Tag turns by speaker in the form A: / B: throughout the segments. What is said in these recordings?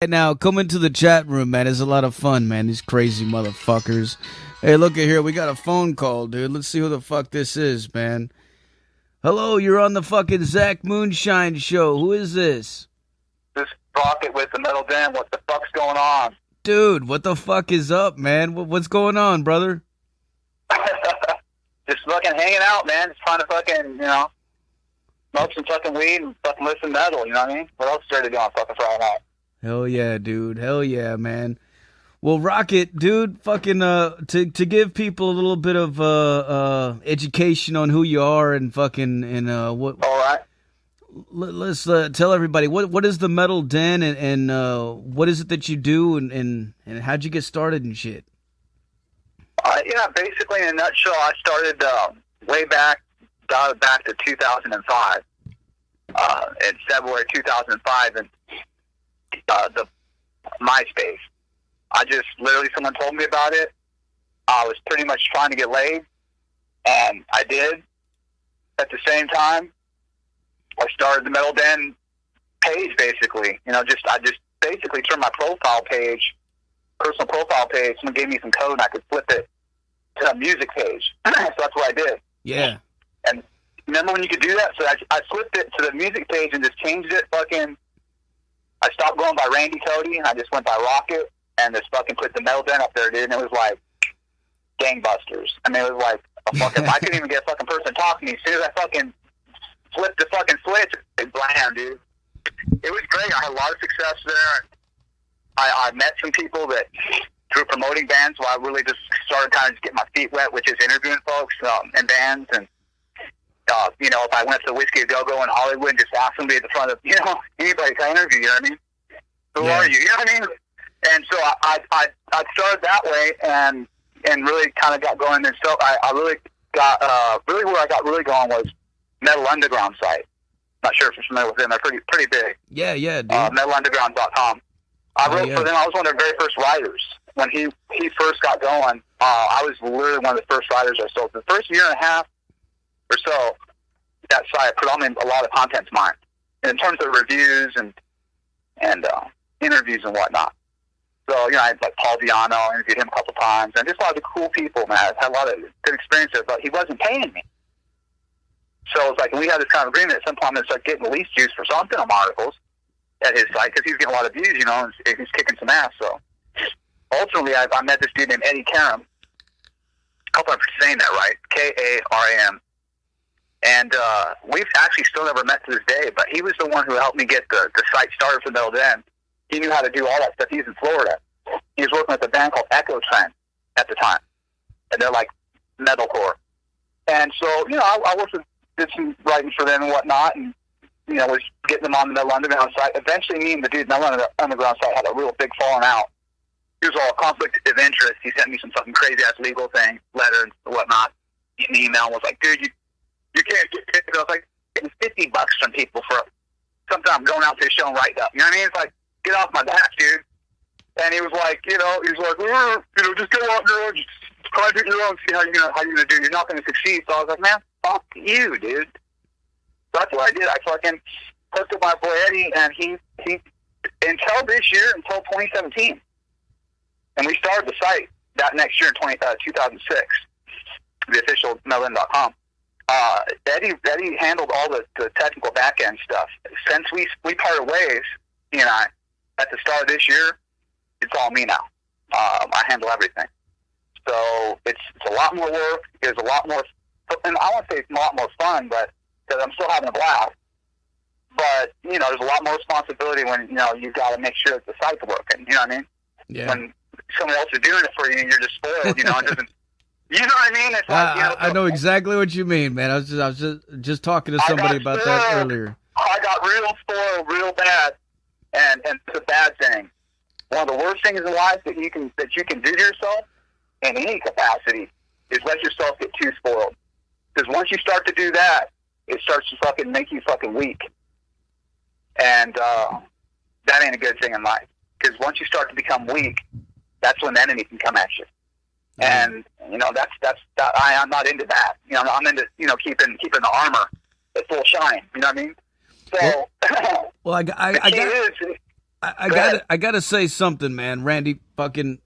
A: Right now, come into the chat room, man. It's a lot of fun, man. These crazy motherfuckers. Hey, look at here. We got a phone call, dude. Let's see who the fuck this is, man. Hello, you're on the fucking Zach Moonshine show. Who is this?
B: This Rocket with the Metal Den. What the fuck's going on?
A: Dude, what the fuck is up, man? What's going on, brother?
B: Just fucking hanging out, man. Just trying to fucking, smoke some fucking weed and fucking listen to metal, you know what I mean? What else is there to do on fucking Friday night?
A: Hell yeah, dude. Hell yeah, man. Well, Rocket, dude, fucking to give people a little bit of education on who you are and fucking what.
B: All right.
A: Let's tell everybody what is the Metal Den and what is it that you do and how'd you get started and shit.
B: Yeah, basically in a nutshell, I started way back, got it back to 2005. In February 2005, and the MySpace. I just literally, someone told me about it. I was pretty much trying to get laid, and I did. At the same time, I started the Metal Den page, basically. I just basically turned my profile page, personal profile page. Someone gave me some code, and I could flip it to a music page. So that's what I did.
A: Yeah.
B: And remember when you could do that? So I flipped it to the music page and just changed it. I stopped going by Randy Cody, and I just went by Rocket, and just fucking put the Metal Den up there, dude. And it was like gangbusters. I mean, it was like a fucking. I couldn't even get a fucking person talking to me. As soon as I fucking flipped the fucking switch, it blam, dude. It was great. I had a lot of success there. I met some people that through promoting bands, so I really just started kind of just getting my feet wet, which is interviewing folks in bands. And if I went to the Whiskey A Go-Go in Hollywood and just asked them to be at the front of anybody to interview, you know what I mean? Who are you? You know what I mean? And so I started that way and really kind of got going. And so I really got really where I got really going was Metal Underground site. Not sure if you're familiar with them. They're pretty big.
A: Yeah, dude.
B: MetalUnderground.com. I wrote for them. I was one of their very first writers. When he first got going, I was literally one of the first writers I sold. The first year and a half or so, that site, predominantly a lot of content's mine. And in terms of reviews and interviews and whatnot. So, I had like Paul Diano, interviewed him a couple times, and just a lot of cool people, man. I had a lot of good experience there, but he wasn't paying me. So it was like, we had this kind of agreement at some point, I'm going to start getting the least juice for something on articles at his site, because he's getting a lot of views, and he's kicking some ass. So ultimately, I met this dude named Eddie Karam. I hope I'm saying that right. Karam. And we've actually still never met to this day, but he was the one who helped me get the site started for Metal Den. He knew how to do all that stuff. He's in Florida. He was working with a band called Echo Trend at the time, and they're like metalcore. And so, I did some writing for them and whatnot, and was getting them on the Metal Underground site. Eventually, me and the dude Metal Underground site had a real big falling out. He was all conflict of interest. He sent me some fucking crazy ass legal thing, letter and whatnot. An email and was like, dude, you can't get paid. I was like, getting $50 from people for something I'm going out to a show and write up. You know what I mean? It's like, get off my back, dude. And he was like, just go out there and just try to do your own, see how you're gonna do. You're not gonna succeed. So I was like, man, fuck you, dude. So that's what I did. I fucking hooked up my boy Eddie, and he until this year, until 2017, and we started the site that next year in 2006, the official metalden.com. Eddie handled all the technical back end stuff. Since we parted ways, he and I, at the start of this year, it's all me now. I handle everything. So it's a lot more work. It's a lot more, and I won't say it's a lot more fun, but because I'm still having a blast. But there's a lot more responsibility when you've got to make sure that the site's working. You know what I mean?
A: Yeah.
B: When someone else is doing it for you and you're just spoiled, it doesn't. You know what I mean? It's like,
A: I know exactly what you mean, man. I was just talking to somebody about that earlier.
B: I got real spoiled, real bad, and it's a bad thing. One of the worst things in life that you can do to yourself in any capacity is let yourself get too spoiled. Because once you start to do that, it starts to fucking make you fucking weak, and that ain't a good thing in life. Because once you start to become weak, that's when the enemy can come at you. And that's I'm not into that. I'm into keeping the armor at full shine. You know what I mean? So
A: well, I
B: the key
A: got.
B: is
A: I gotta say something, man. Randy, fucking,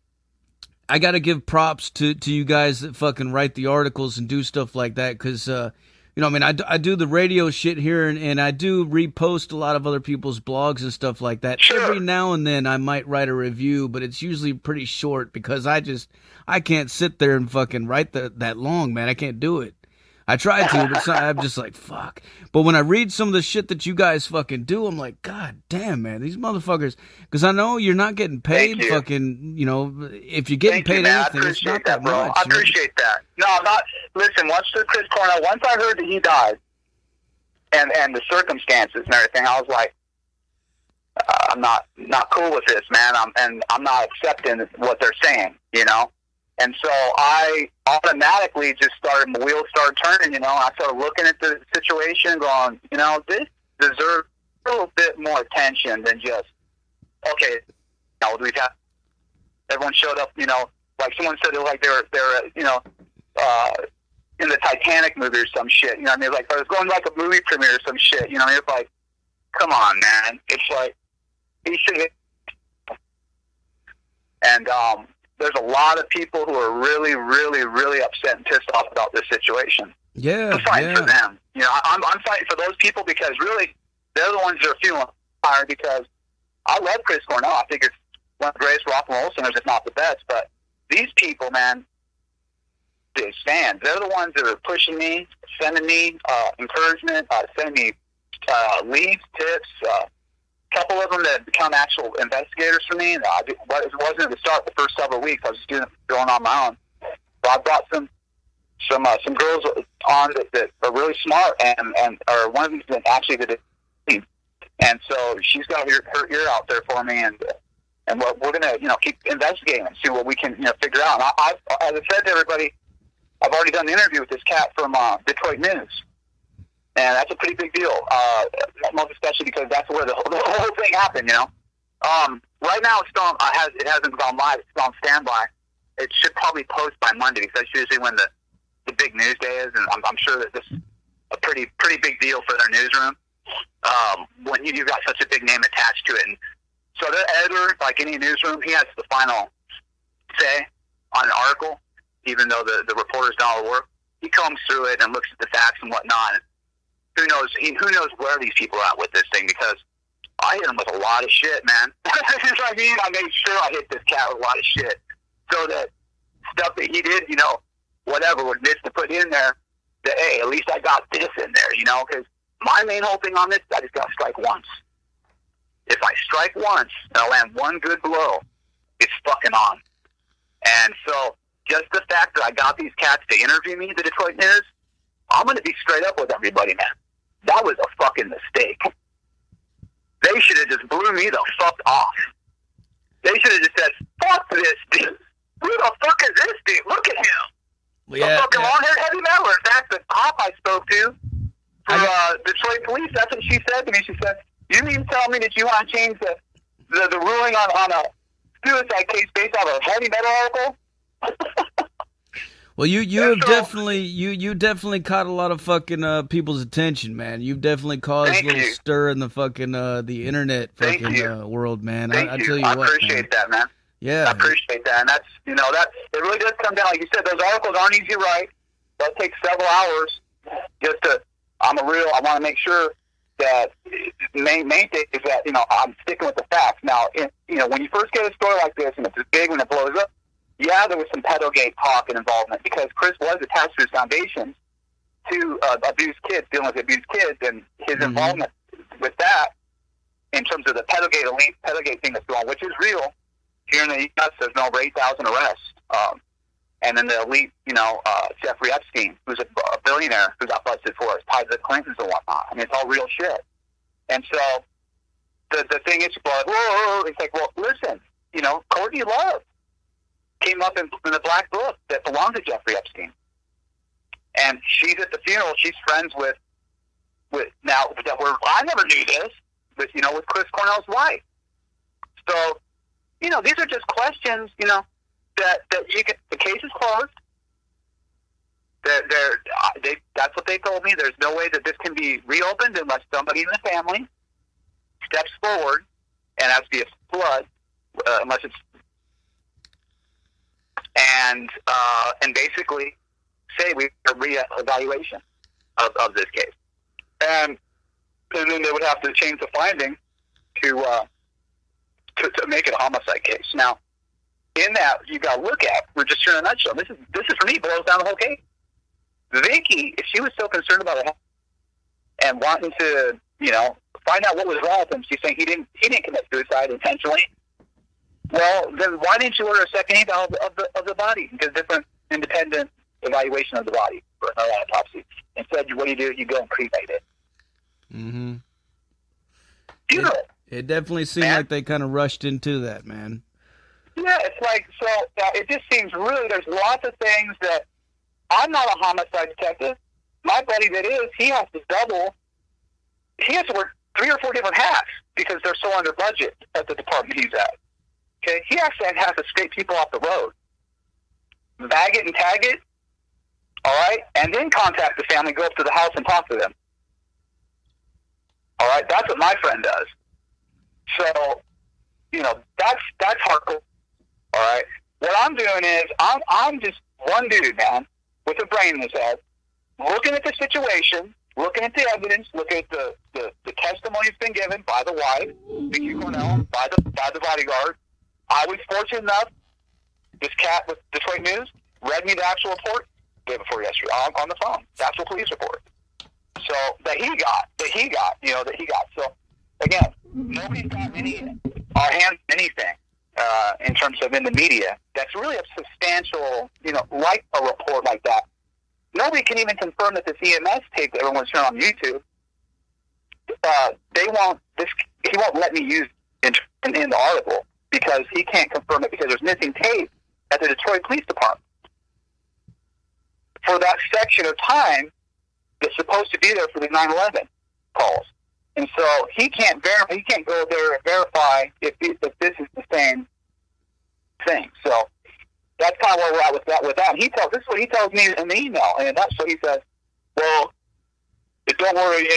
A: I gotta give props to you guys that fucking write the articles and do stuff like that, because I mean, I do the radio shit here, and I do repost a lot of other people's blogs and stuff like that.
B: Sure.
A: Every now and then I might write a review, but it's usually pretty short because I can't sit there and fucking write that long, man. I can't do it. I tried to, but I'm just like, fuck. But when I read some of the shit that you guys fucking do, I'm like, God damn, man, these motherfuckers. Because I know you're not getting paid fucking, if you're getting paid anything, it's not that
B: bro.
A: much.
B: I appreciate that. No, listen, once Chris Cornell, once I heard that he died and the circumstances and everything, I was like, I'm not cool with this, man. I'm not accepting what they're saying, And so I automatically just my wheels started turning, I started looking at the situation going, this deserves a little bit more attention than just, okay, we've had, everyone showed up, like someone said, like they're in the Titanic movie or some shit, I mean, like, I was going like a movie premiere or some shit, it's like, come on, man. It's like, he should and, there's a lot of people who are really, really, really upset and pissed off about this situation.
A: Yeah,
B: I'm fighting for them. I'm fighting for those people because really they're the ones that are feeling fired because I love Chris Cornell. I think it's one of the greatest rock and roll singers, if not the best. But these people, man, these fans, they're the ones that are pushing me, sending me encouragement, sending me leads, tips, couple of them that become actual investigators for me. It wasn't at the start the first several weeks. I was just going on my own. So I brought some girls on that are really smart and are one of them that actually did it. And so she's got her ear out there for me, and we're gonna keep investigating and see what we can figure out. And as I said to everybody, I've already done the interview with this cat from Detroit News. And that's a pretty big deal, most especially because that's where the whole thing happened, Right now, it's still, it hasn't gone live. It's still on standby. It should probably post by Monday because that's usually when the big news day is, and I'm sure that this is a pretty big deal for their newsroom when you've got such a big name attached to it. And so their editor, like any newsroom, he has the final say on an article, even though the reporter's done all the work. He combs through it and looks at the facts and whatnot. And who knows where these people are at with this thing, because I hit him with a lot of shit, man. I made sure I hit this cat with a lot of shit. So that stuff that he did, whatever, would miss to put in there, that, hey, at least I got this in there, because my main whole thing on this is I just got to strike once. If I strike once and I land one good blow, it's fucking on. And so just the fact that I got these cats to interview me, the Detroit News, I'm going to be straight up with everybody, man. That was a fucking mistake. They should have just blew me the fuck off. They should have just said, fuck this dude. Who the fuck is this dude? Look at him. The fucking long-haired heavy metaler. In fact, the cop I spoke to for Detroit police, that's what she said to me. She said, you mean to tell me that you want to change the ruling on a suicide case based on a heavy metal article?
A: Well, you have definitely you definitely caught a lot of fucking people's attention, man. You've definitely caused a little stir in the fucking the internet fucking world, man. I tell you what,
B: I appreciate that, man.
A: Yeah,
B: I appreciate that, and that's that it really does come down, like you said. Those articles aren't easy to write. They'll take several hours. I want to make sure that main thing is that I'm sticking with the facts. Now, when you first get a story like this and it's big when it blows up. Yeah, there was some pedogate talk and involvement because Chris was attached to his foundation to abused kids, dealing with abused kids, and his involvement with that in terms of the pedogate thing that's going on, which is real. Here in the U.S., there's been over 8,000 arrests. And then the elite, Jeffrey Epstein, who's a billionaire who got busted for his ties to the Clintons and whatnot. I mean, it's all real shit. And so the thing is, whoa, it's like, well, listen, Courtney Love came up in the black book that belonged to Jeffrey Epstein. And she's at the funeral. She's friends with now, I never knew this, but, with Chris Cornell's wife. So, these are just questions, that you can, the case is closed. That's what they told me. There's no way that this can be reopened unless somebody in the family steps forward and it has to be a flood, unless it's and basically say we have a re-evaluation of this case, and then they would have to change the finding to make it a homicide case. Now, in that, you got to look at, we're just in a nutshell. This is for me boils down the whole case. Vicky, if she was so concerned about it and wanting to, find out what was wrong with him, she's saying he didn't commit suicide intentionally. Well, then why didn't you order a second eval of the body? Get a different independent evaluation of the body for an autopsy. Instead, what do? You go and cremate it.
A: Mm-hmm.
B: Funeral.
A: It definitely seemed like they kind of rushed into that, man.
B: Yeah, it's like, so it just seems really, there's lots of things that, I'm not a homicide detective. My buddy that is, he has to work 3 or 4 different hats because they're so under budget at the department he's at. Okay, he actually has to scrape people off the road, bag it and tag it, all right, and then contact the family, go up to the house and talk to them. All right, that's what my friend does. So, that's hardcore. All right, what I'm doing is I'm just one dude, man, with a brain in his head, looking at the situation, looking at the evidence, looking at the testimony that's been given by the wife, Vicky Cornell, by the bodyguard. I was fortunate enough, this cat with Detroit News read me the actual report the day before yesterday on the phone, the actual police report. So that he got. So again, nobody's got our hands anything in terms of in the media that's really a substantial, like a report like that. Nobody can even confirm that this EMS tape that everyone's showing on YouTube. He won't let me use in the article because he can't confirm it because there's missing tape at the Detroit Police Department for that section of time that's supposed to be there for the 9/11 calls, and so he can't go there and verify if this is the same thing. So that's kind of where we're at with that. This is what he tells me in the email, and that's what he says. Well, don't worry,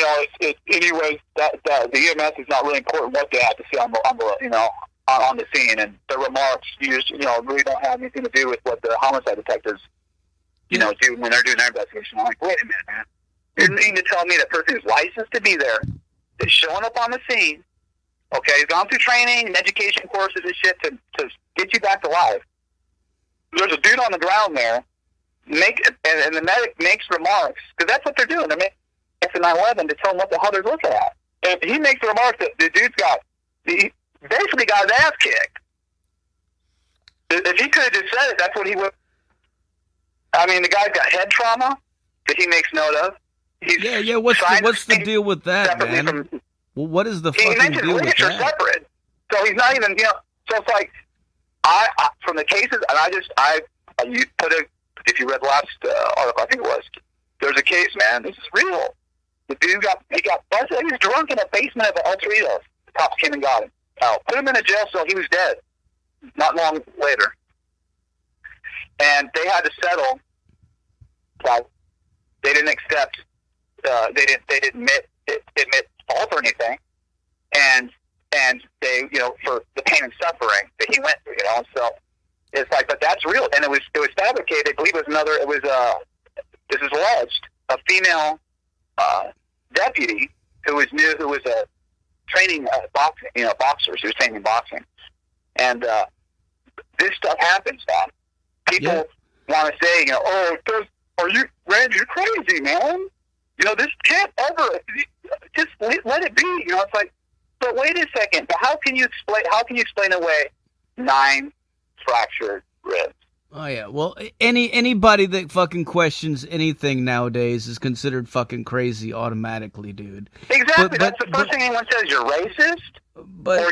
B: anyways, that the EMS is not really important what they have to see on the scene, and the remarks really don't have anything to do with what the homicide detectives do when they're doing their investigation. I'm like, wait a minute, man. You need to tell me that person is licensed to be there, is showing up on the scene, okay, he's gone through training and education courses and shit to get you back to life. There's a dude on the ground there, and the medic makes remarks, because that's what they're doing. They're making the 9/11 to tell them what the hell they're looking at. And he makes the remark that the dude's he basically got his ass kicked. If he could have just said it, that's what he would. I mean, the guy's got head trauma that he makes note of.
A: Yeah. What's the deal with that, man? Well, what is the fucking deal with that?
B: Separate, so he's not even. So it's like I from the cases, and you put it. If you read the last article, I think it was. There's a case, man. This is real. The dude got busted. He was drunk in a basement of an Altoritos. The cops came and got him. Put him in a jail cell. He was dead. Not long later, and they had to settle. But they didn't accept. They didn't admit fault or anything, and they for the pain and suffering that he went through. So it's like, but that's real, and it was fabricated. I believe it was this is alleged, a female deputy who was training boxing, boxers who was training in boxing, and this stuff happens, man. People want to say, are you, Randy? You're crazy, man. This can't ever. Just let it be. It's like, but wait a second. But how can you explain away 9 fractured ribs?
A: Oh yeah. Well, anybody that fucking questions anything nowadays is considered fucking crazy automatically, dude.
B: Exactly. That's the first thing anyone says. You're racist, or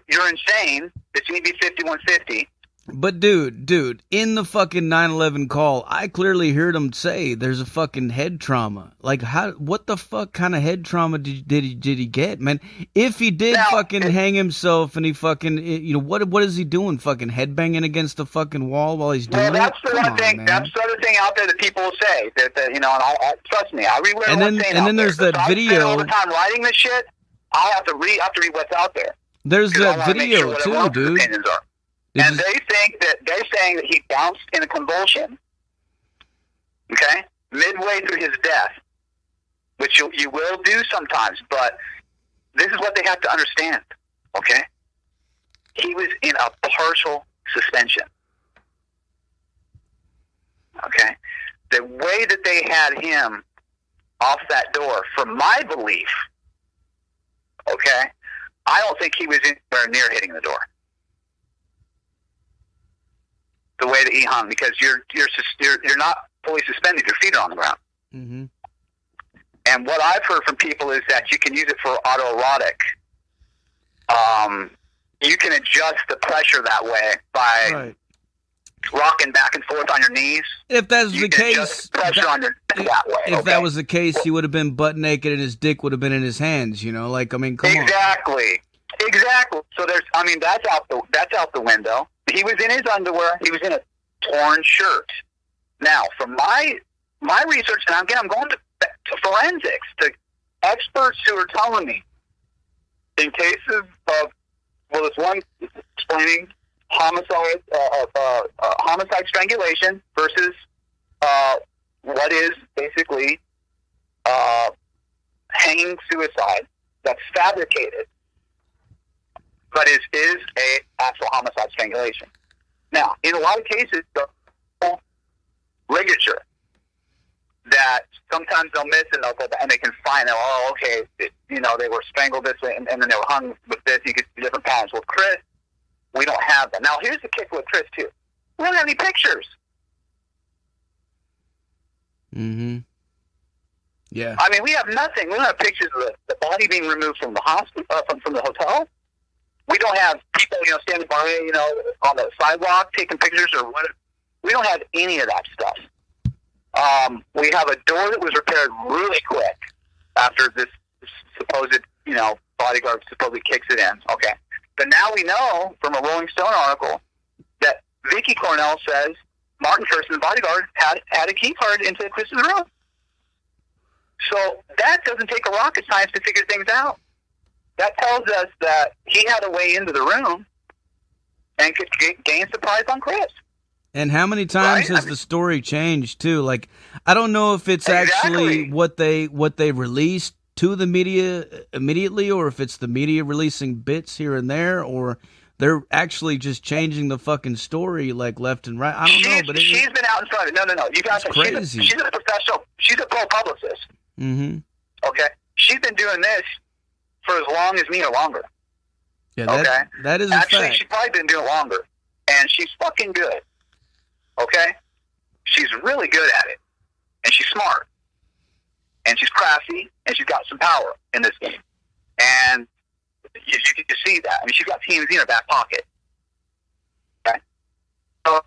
B: you're insane. That you need to be 5150.
A: But dude, in the fucking 9/11 call, I clearly heard him say there's a fucking head trauma. Like, what the fuck kind of head trauma did he get, man? If he did hang himself and he fucking, what is he doing? Fucking headbanging against the fucking wall while he's doing it?
B: That's the one thing. That's the other thing out there that people say that and I trust me, I read what everyone's saying.
A: And then there's that video
B: all the time writing this shit. I have to read what's out there.
A: There's
B: Because I
A: that
B: wanna make sure
A: video
B: what
A: too,
B: everyone else's
A: dude.
B: opinions are.
A: Did
B: And
A: you-
B: they're saying that he bounced in a convulsion, okay, midway through his death, which you will do sometimes, but this is what they have to understand, okay? He was in a partial suspension, okay? The way that they had him off that door, from my belief, okay, I don't think he was anywhere near hitting the door. The way that he hung, because you're not fully suspended; your feet are on the ground.
A: Mhm.
B: And what I've heard from people is that you can use it for autoerotic. You can adjust the pressure that way by
A: Right.
B: rocking back and forth on your knees.
A: If that's
B: You
A: the
B: can
A: case,
B: adjust the pressure on your neck that way.
A: if that was the case, he would have been butt naked and his dick would have been in his hands. You know, like I mean, come on.
B: Exactly. So that's out the window. He was in his underwear. He was in a torn shirt. Now, from my research, and again, I'm going to forensics, to experts who are telling me, in cases of, well, this one explaining homicide strangulation versus what is basically hanging suicide that's fabricated, but is a actual homicide strangulation. Now, in a lot of cases, the ligature that sometimes they'll miss and they can find out, oh, okay, they were strangled this way and then they were hung with this. You can see different patterns. With Chris, we don't have that. Now, here's the kicker with Chris, too. We don't have any pictures.
A: Mm-hmm. Yeah.
B: I mean, we have nothing. We don't have pictures of the body being removed from the hospital, from the hotel. We don't have people, standing by, on the sidewalk taking pictures or whatever. We don't have any of that stuff. We have a door that was repaired really quick after this supposed, bodyguard supposedly kicks it in. Okay. But now we know from a Rolling Stone article that Vicky Cornell says Martin Kirsten, the bodyguard, had a key card into Chris's room. So that doesn't take a rocket science to figure things out. That tells us that he had a way into the room and could gain surprise on Chris.
A: And how many times has the story changed too? Like, I don't know if it's actually what they released to the media immediately, or if it's the media releasing bits here and there, or they're actually just changing the fucking story like left and right. I don't know, but
B: she's been out in front of it. No. You guys,
A: crazy.
B: She's a professional. She's a pro publicist.
A: Mm-hmm.
B: Okay, she's been doing this for as long as me or longer.
A: Yeah, that is
B: actually
A: a fact.
B: She's probably been doing it longer, and she's fucking good. Okay, she's really good at it, and she's smart, and she's crafty, and she's got some power in this game, and you can see that. I mean, she's got TMZ in her back pocket. Okay, so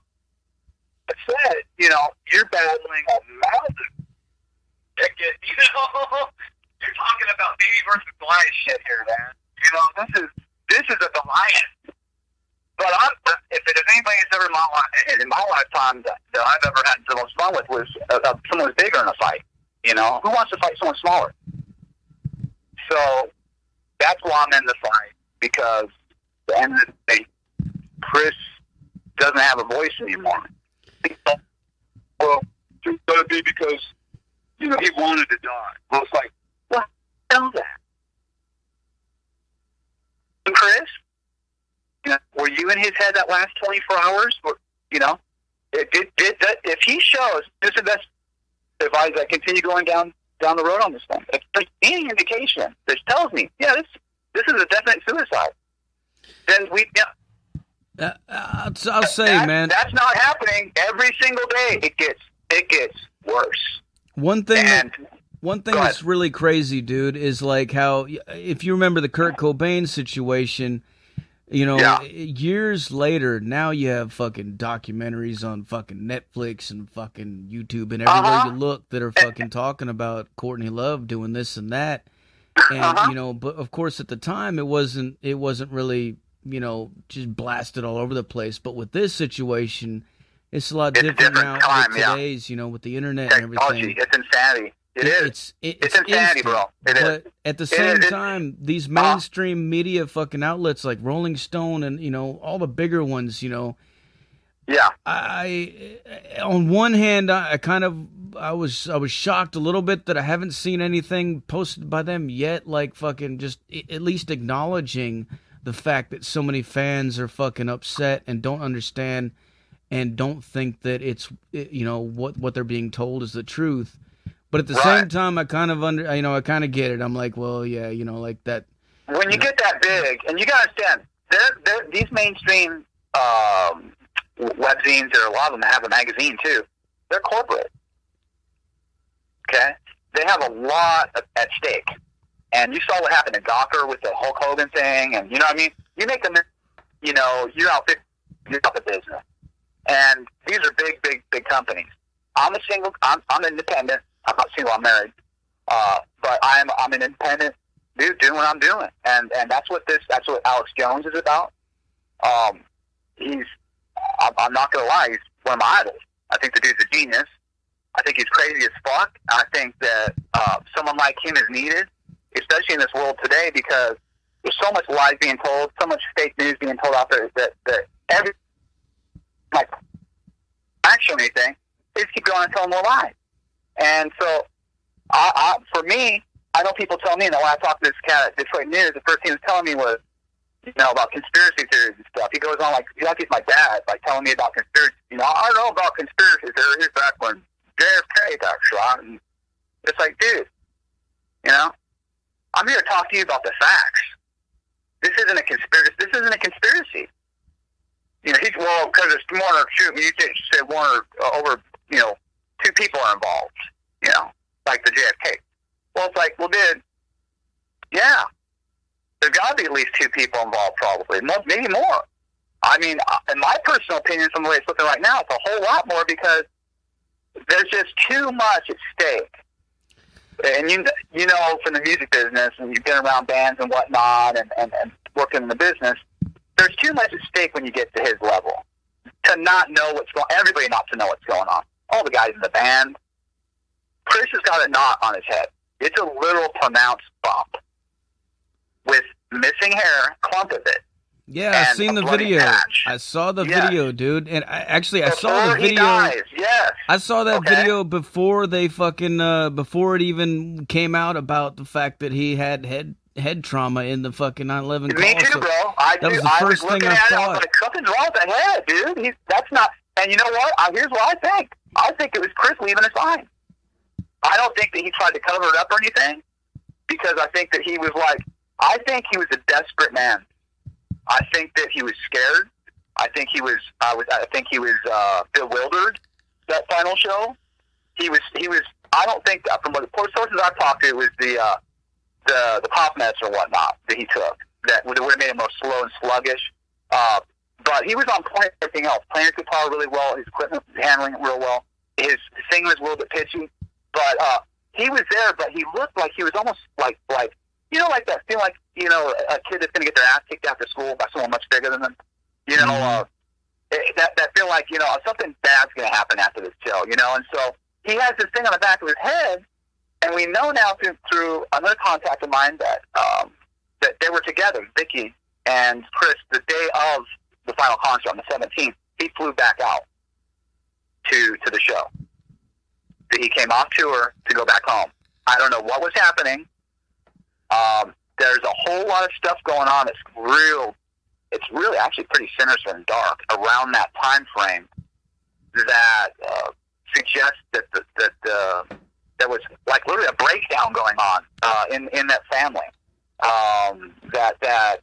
B: that said, you're battling a mountain ticket. You're talking about baby versus Goliath shit here, man. This is a Goliath. But if anybody's ever in my lifetime that I've ever had the most fun with was someone who's bigger in a fight. Who wants to fight someone smaller? So that's why I'm in the fight, because at the end of the day, Chris doesn't have a voice anymore. Well, it's going to be because he wanted to die. Well, it's like, what? Tell that, Chris. Were you in his head that last 24 hours? If he shows this is the best advice, I continue going down the road on this thing. If there's any indication that tells me, this is a definite suicide, then
A: I'll say, man,
B: that's not happening every single day. It gets worse.
A: One thing that's really crazy, dude, is like how, if you remember the Kurt Cobain situation. Years later, now you have fucking documentaries on fucking Netflix and fucking YouTube and everywhere you look that are fucking talking about Courtney Love doing this and that. And, but of course at the time it wasn't really, just blasted all over the place. But with this situation, it's a lot different now with today's, with the internet and everything.
B: It's insanity. It's insanity,
A: instant.
B: bro.
A: But at the same time, these mainstream media fucking outlets like Rolling Stone and, you know, all the bigger ones, you know.
B: Yeah.
A: I on one hand, I was shocked a little bit that I haven't seen anything posted by them yet, like fucking just at least acknowledging the fact that so many fans are fucking upset and don't understand and don't think that it's, you know, what they're being told is the truth. But at the same time, I kind of I kind of get it. I'm like, well, yeah, you know, like that.
B: When you get that big, and you gotta understand, these mainstream webzines, or a lot of them have a magazine too. They're corporate. Okay, they have a lot at stake, and you saw what happened to Gawker with the Hulk Hogan thing, and you know what I mean. You make them, you know, you're out the business, and these are big companies. I'm independent. I'm not single. I'm married, but I'm an independent dude doing what I'm doing, and that's what Alex Jones is about. I'm not gonna lie, he's one of my idols. I think the dude's a genius. I think he's crazy as fuck. I think that someone like him is needed, especially in this world today, because there's so much lies being told, so much fake news being told out there that every like action anything, they just keep going and telling more lies. And so, for me, I know people tell me, and when I talk to this cat at Detroit News, the first thing he was telling me was, you know, about conspiracy theories and stuff. He goes on like he's my dad, like telling me about conspiracy. You know, I know about conspiracy theories back when JFK got shot, and it's like, dude, you know, I'm here to talk to you about the facts. This isn't a conspiracy. You know, because it's Warner shooting. You say Warner over, you know, 2 people are involved. You know, like the JFK. Well, it's like, well, dude, yeah. There's got to be at least 2 people involved, probably. Maybe more. I mean, in my personal opinion, from the way it's looking right now, it's a whole lot more, because there's just too much at stake. And you know, from the music business, and you've been around bands and whatnot, and working in the business, there's too much at stake when you get to his level. To not know what's going on, everybody not to know what's going on. All the guys in the band. Chris has got a knot on his head. It's a little pronounced bump with missing hair, clump of it.
A: Yeah, I've seen the video. Patch. I saw the video, dude. And I saw the video.
B: Yes.
A: I saw that video before they fucking before it even came out about the fact that he had head trauma in the fucking 9/11 call.
B: Me too, bro. That was the first thing I thought. I was like, something's wrong with the head, dude. That's not. And you know what? Here's what I think. I think it was Chris leaving a sign. I don't think that he tried to cover it up or anything, because I think that he was like, I think he was a desperate man. I think that he was scared. I think he was. I think he was bewildered. That final show, he was. I don't think that, from what the sources I've talked to, it was the pop meds or whatnot that he took that would have made him more slow and sluggish. But he was on point with everything else. Playing his guitar really well. His equipment handling it real well. His singing was a little bit pitchy, but he was there. But he looked like he was almost like. You know, like that feel like, you know, a kid that's going to get their ass kicked after school by someone much bigger than them. You know, that feel like, you know, something bad's going to happen after this show, you know. And so he has this thing on the back of his head, and we know now through another contact of mine that they were together, Vicky and Chris, the day of the final concert on the 17th. He flew back out to the show. He came off tour to go back home. I don't know what was happening. There's a whole lot of stuff going on. It's really actually pretty sinister and dark around that time frame that suggests that there was like literally a breakdown going on in that family. That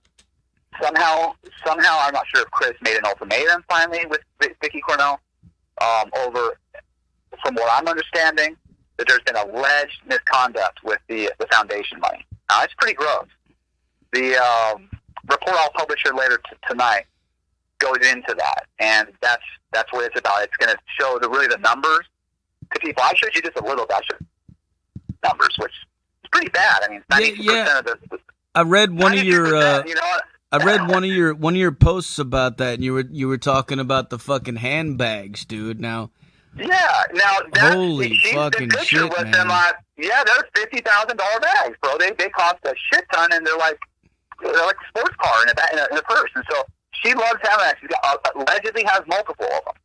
B: somehow I'm not sure if Chris made an ultimatum finally with Vicky Cornell over, from what I'm understanding, that there's been alleged misconduct with the foundation money. Now, it's pretty gross. The report I'll publish here later tonight goes into that, and that's what it's about. It's going to show the numbers to people. I showed you just a little bit. Numbers, which is pretty bad. I mean, 92% of the.
A: I read one of your. I read one of your posts about that, and you were talking about the fucking handbags, dude. Now.
B: Yeah. Now,
A: holy fucking shit, man.
B: Yeah, they're $50,000 bags, bro. They cost a shit ton, and they're like a sports car in a purse. And so she loves having that. She's got allegedly has multiple of them.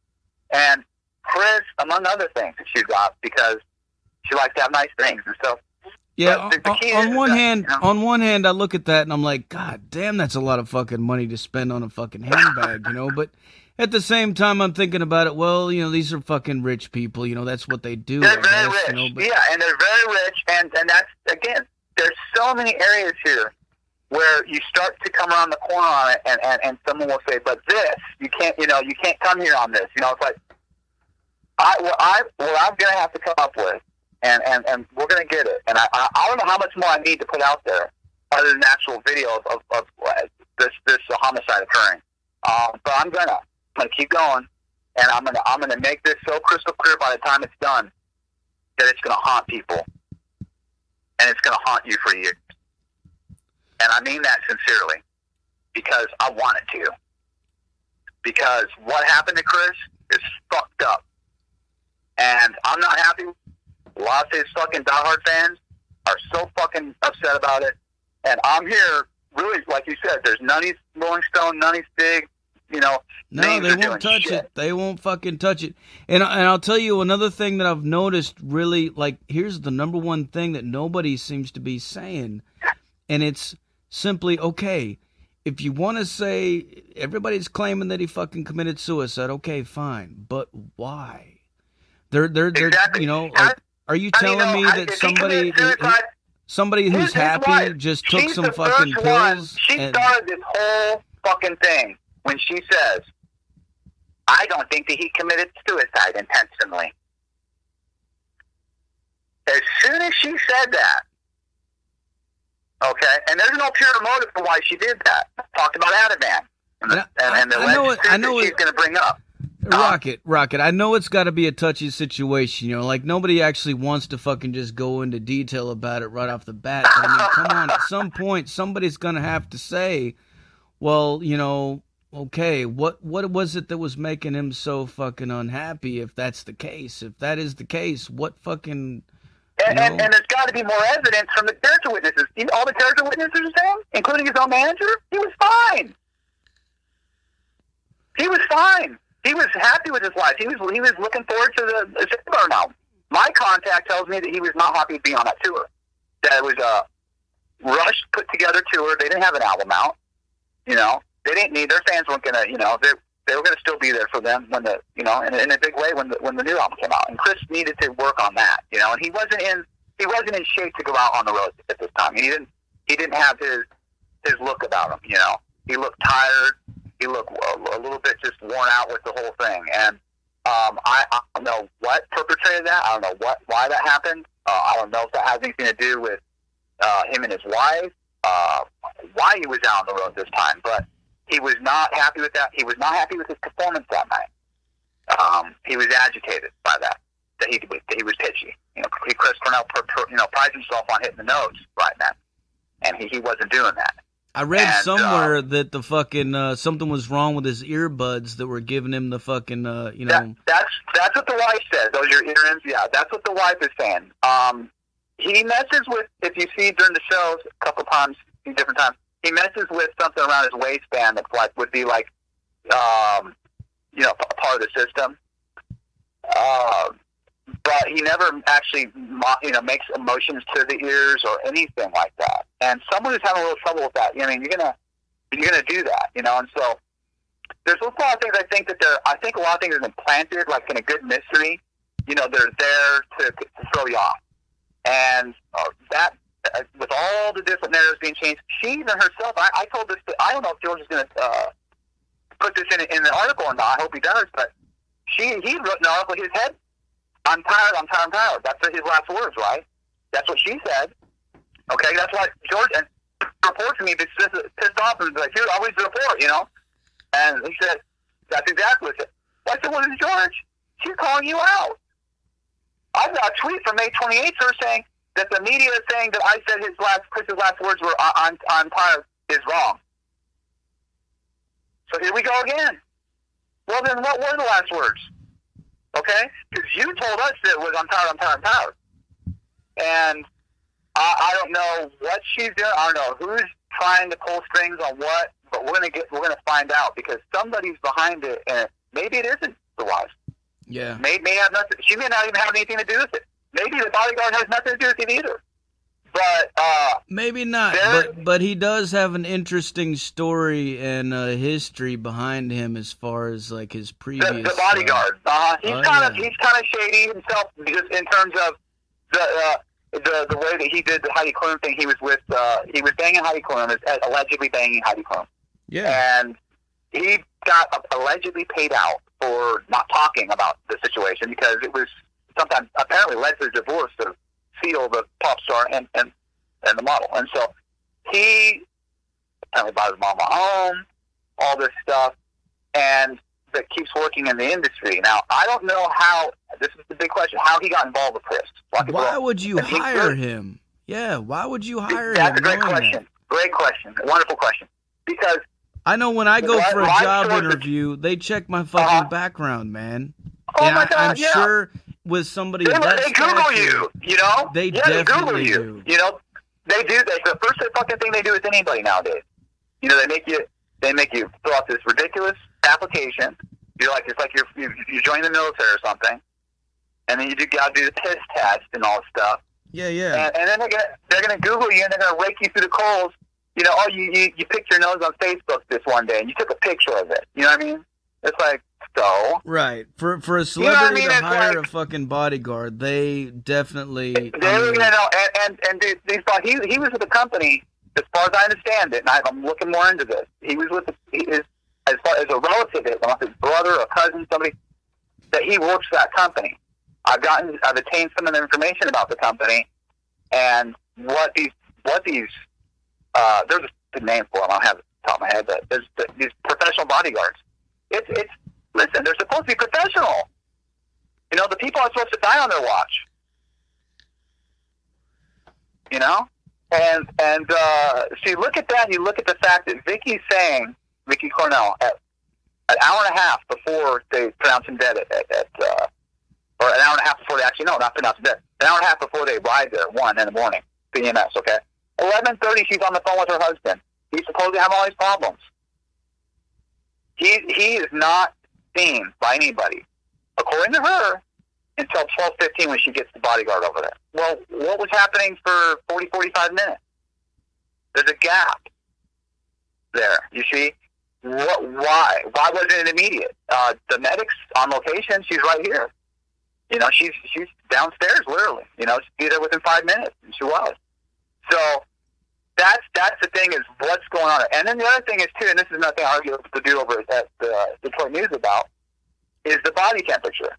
B: And Chris, among other things, that she's got because she likes to have nice things. And so,
A: yeah. On one hand, I look at that and I'm like, God damn, that's a lot of fucking money to spend on a fucking handbag, you know. But at the same time, I'm thinking about it. Well, you know, these are fucking rich people. You know, that's what they do.
B: They're very rich.
A: You know, but...
B: Yeah, and they're very rich. And that's, again, there's so many areas here where you start to come around the corner on it, and someone will say, but this, you can't come here on this. You know, it's like, what I'm going to have to come up with, and we're going to get it. And I don't know how much more I need to put out there other than actual videos of this homicide occurring. But I'm gonna keep going, and I'm gonna make this so crystal clear by the time it's done that it's gonna haunt people, and it's gonna haunt you for years. And I mean that sincerely, because I want it to. Because what happened to Chris is fucked up, and I'm not happy. A lot of his fucking diehard fans are so fucking upset about it, and I'm here. Really, like you said, there's none of these Rolling Stone, none of these big, you know.
A: No, they won't touch it. They won't fucking touch it. And I'll tell you another thing that I've noticed really, like, here's the number one thing that nobody seems to be saying, and it's simply, okay, if you want to say everybody's claiming that he fucking committed suicide, okay, fine, but why? They're
B: exactly.
A: You know, like, are you telling me that somebody who's happy just took some fucking pills?
B: She started this whole fucking thing when she says, I don't think that he committed suicide intentionally. As soon as she said that, okay, and there's no pure motive for why she did that. Talked about Ativan and the I know she's going to bring up.
A: Rocket, I know it's got to be a touchy situation, you know, like nobody actually wants to fucking just go into detail about it right off the bat. But I mean, come on, at some point, somebody's going to have to say, well, you know, okay, what was it that was making him so fucking unhappy if that's the case? If that is the case, what fucking...
B: And there's got to be more evidence from the character witnesses. All the character witnesses are saying, including his own manager, he was fine. He was fine. He was happy with his life. He was looking forward to the tour now. My contact tells me that he was not happy to be on that tour. That it was a rushed, put together tour. They didn't have an album out. You know, they didn't need, their fans weren't gonna, you know, they were gonna still be there for them when the, you know, in a big way when the new album came out. And Chris needed to work on that, you know, and he wasn't in shape to go out on the road at this time. He didn't have his look about him, you know. He looked tired. He looked a little bit just worn out with the whole thing, and I don't know what perpetrated that. I don't know why that happened. I don't know if that has anything to do with him and his wife, why he was out on the road this time. But he was not happy with that. He was not happy with his performance that night. He was agitated by that he was pitchy. You know, Chris Cornell, prides himself on hitting the notes right then, and he wasn't doing that.
A: I read somewhere that the fucking something was wrong with his earbuds that were giving him the fucking you know.
B: That's what the wife says. Those are your earrings. Yeah, that's what the wife is saying. He messes with, if you see during the shows a couple times, different times, he messes with something around his waistband that's like would be like you know, part of the system. But he never actually, you know, makes emotions to the ears or anything like that. And someone who's having a little trouble with that, I mean, you're gonna do that, you know. And so there's a lot of things I think a lot of things are implanted, like in a good mystery. You know, they're there to throw you off. And that, with all the different narratives being changed, she even herself, I told this, I don't know if George is going to put this in the article or not. I hope he does. But he wrote in the article, his head, I'm tired. That's his last words, right? That's what she said. Okay, that's why George reported to me, pissed off, and was like, here, I'll read the report, you know? And he said, that's exactly what it said. I said, what is George? She's calling you out. I've got a tweet from May 28th, her saying that the media is saying that I said Chris's last words were, I'm tired, is wrong. So here we go again. Well, then what were the last words? Okay? Because you told us that it was I'm tired. And I don't know what she's doing. I don't know who's trying to pull strings on what, but we're gonna find out, because somebody's behind it, and maybe it isn't the wife.
A: Yeah.
B: May have nothing. She may not even have anything to do with it. Maybe the bodyguard has nothing to do with it either. But
A: maybe not. But he does have an interesting story and history behind him as far as like his previous.
B: The bodyguard. He's kind of shady himself, just in terms of the way that he did the Heidi Klum thing. He was banging Heidi Klum, allegedly banging Heidi Klum.
A: Yeah.
B: And he got allegedly paid out for not talking about the situation, because it was sometimes apparently led to the divorce of Seal, the pop star, and the model. And so he apparently bought his mom a home, all this stuff, and that keeps working in the industry. Now, I don't know how, this is the big question, how he got involved with Chris.
A: Why would you hire him? Yeah, why would you hire him?
B: That's a great question. Great question. Wonderful question. Because
A: I know when I go for a job interview, they check my fucking background, man.
B: Oh my God,
A: I'm sure with somebody
B: they Google you, you know?
A: They definitely
B: Google you. You know, they do. The first fucking thing they do with anybody nowadays. You know, they make you fill out this ridiculous application. You're like, it's like you join the military or something, and then you gotta do the piss test and all this stuff.
A: Yeah, yeah.
B: And then they're gonna Google you, and they're gonna rake you through the coals. You know, you picked your nose on Facebook this one day, and you took a picture of it. You know what I mean? It's like, so.
A: Right. For a celebrity to hire a fucking bodyguard, they definitely.
B: He was with the company, as far as I understand it, and I'm looking more into this. He was with as far as a relative, his brother or cousin, somebody that he works for that company. I've attained some of the information about the company and what these there's a name for them. I don't have it off the top of my head, but there's these professional bodyguards. Listen, they're supposed to be professional. You know, the people are supposed to die on their watch. You know? And so you look at that, and you look at the fact that Vicki Cornell, at an hour and a half before they pronounce him dead or an hour and a half before they actually, no, not pronounce him dead, an hour and a half before they arrived there, 1 in the morning, the EMS, okay? 11:30, she's on the phone with her husband. He's supposed to have all these problems. He is not seen by anybody, according to her, until 12:15 when she gets the bodyguard over there. Well, what was happening for 45 minutes? There's a gap there, you see? Why? Why wasn't it immediate? The medic's on location. She's right here. You know, she's downstairs, literally. You know, she'd be there within 5 minutes, and she was. So that's the thing, is what's going on. And then the other thing is, too, and this is nothing I argue with the dude over at Detroit News about, is the body temperature.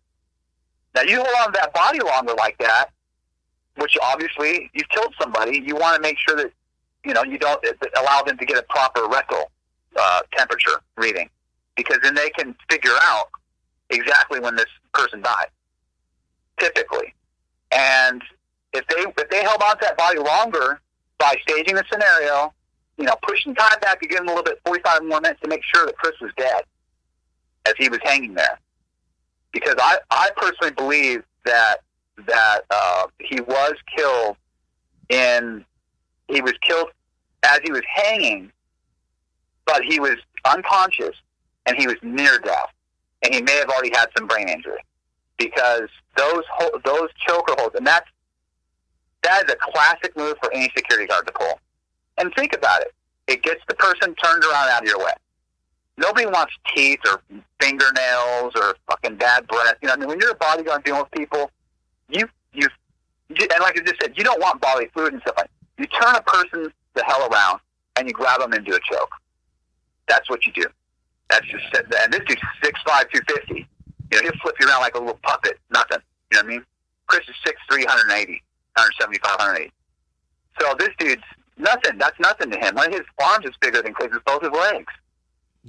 B: Now, you hold on to that body longer like that, which obviously you've killed somebody. You want to make sure that, you know, you don't allow them to get a proper rectal temperature reading, because then they can figure out exactly when this person died, typically. And if they held on to that body longer by staging the scenario, you know, pushing time back again a little bit, 45 more minutes, to make sure that Chris was dead as he was hanging there. Because I personally believe that he was killed as he was hanging, but he was unconscious and he was near death, and he may have already had some brain injury, because those choker holds, and that is a classic move for any security guard to pull. And think about it. It gets the person turned around out of your way. Nobody wants teeth or fingernails or fucking bad breath. You know, I mean, when you're a bodyguard dealing with people, and like I just said, you don't want bodily fluid and stuff like that. You turn a person the hell around and you grab them into a choke. That's what you do. That's just, and this dude's 6'5", 250. You know, he'll flip you around like a little puppet. Nothing. You know what I mean? Chris is 6'3", 180, 175, 180. So this dude's nothing. That's nothing to him. One of his arms is bigger than Chris's, both his legs.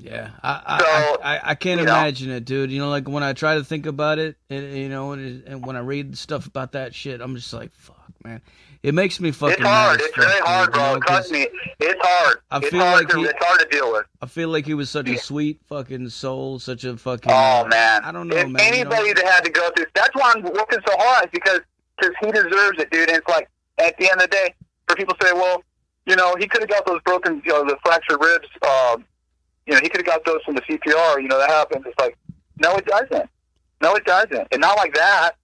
A: Yeah, I can't imagine it, dude. You know, like when I try to think about it, and when I read stuff about that shit, I'm just like, fuck, man. It makes me fucking.
B: It's hard. It's really hard, bro. You know, trust me, it's hard. It's hard to deal with.
A: I feel like he was such a sweet fucking soul, such a fucking.
B: Oh man,
A: I don't know,
B: if
A: man.
B: Anybody that had to go through, that's why I'm working so hard, because because he deserves it, dude. And it's like, at the end of the day, for people to say, well, you know, he could have got those broken, you know, the fractured ribs, you know, he could have got those from the CPR, you know, that happens. It's like, no, it doesn't. No, it doesn't. And not like that.